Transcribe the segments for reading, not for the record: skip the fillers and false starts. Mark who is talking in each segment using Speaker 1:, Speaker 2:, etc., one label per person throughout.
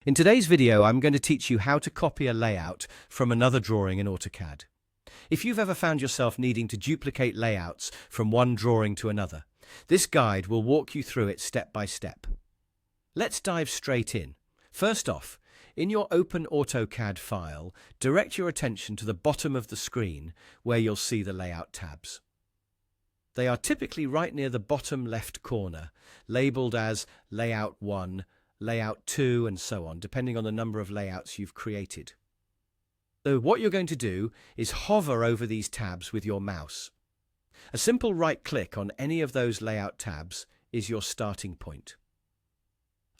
Speaker 1: In today's video, I'm going to teach you how to copy a layout from another drawing in AutoCAD. If you've ever found yourself needing to duplicate layouts from one drawing to another, this guide will walk you through it step by step. Let's dive straight in. First off, in your Open AutoCAD file, direct your attention to the bottom of the screen where you'll see the layout tabs. They are typically right near the bottom left corner, labeled as Layout 1, Layout 2, and so on, depending on the number of layouts you've created. So what you're going to do is hover over these tabs with your mouse. A simple right-click on any of those layout tabs is your starting point.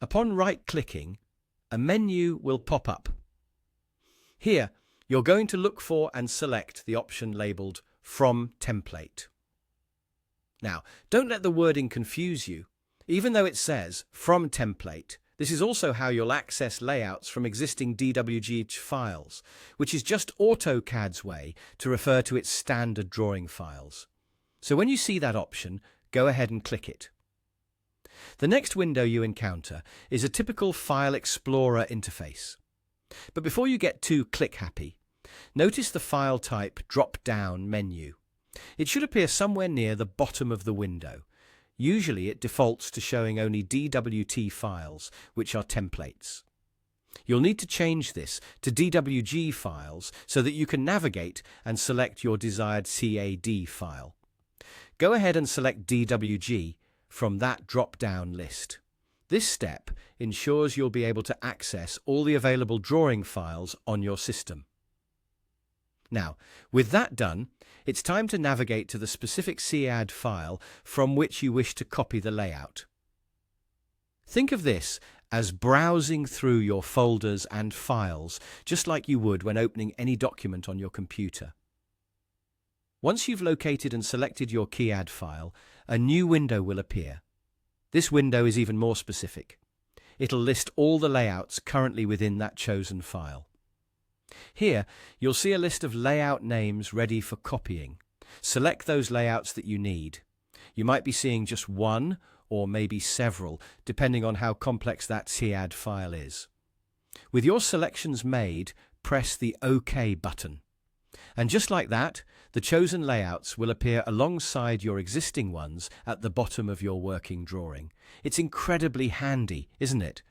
Speaker 1: Upon right-clicking, a menu will pop up. Here, you're going to look for and select the option labeled From Template. Now, don't let the wording confuse you. Even though it says From Template, this is also how you'll access layouts from existing DWG files, which is just AutoCAD's way to refer to its standard drawing files. So when you see that option, go ahead and click it. The next window you encounter is a typical File Explorer interface. But before you get too click-happy, notice the File Type drop-down menu. It should appear somewhere near the bottom of the window. Usually it defaults to showing only DWT files, which are templates. You'll need to change this to DWG files so that you can navigate and select your desired CAD file. Go ahead and select DWG from that drop-down list. This step ensures you'll be able to access all the available drawing files on your system. Now, with that done, it's time to navigate to the specific CAD file from which you wish to copy the layout. Think of this as browsing through your folders and files, just like you would when opening any document on your computer. Once you've located and selected your CAD file, a new window will appear. This window is even more specific. It'll list all the layouts currently within that chosen file. Here, you'll see a list of layout names ready for copying. Select those layouts that you need. You might be seeing just one or maybe several, depending on how complex that CAD file is. With your selections made, press the OK button. And just like that, the chosen layouts will appear alongside your existing ones at the bottom of your working drawing. It's incredibly handy, isn't it?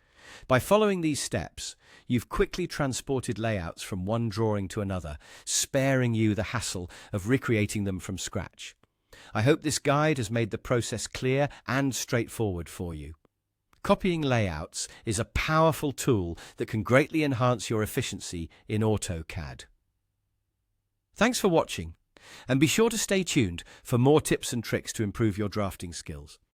Speaker 1: By following these steps, you've quickly transported layouts from one drawing to another, sparing you the hassle of recreating them from scratch. I hope this guide has made the process clear and straightforward for you. Copying layouts is a powerful tool that can greatly enhance your efficiency in AutoCAD. Thanks for watching, and be sure to stay tuned for more tips and tricks to improve your drafting skills.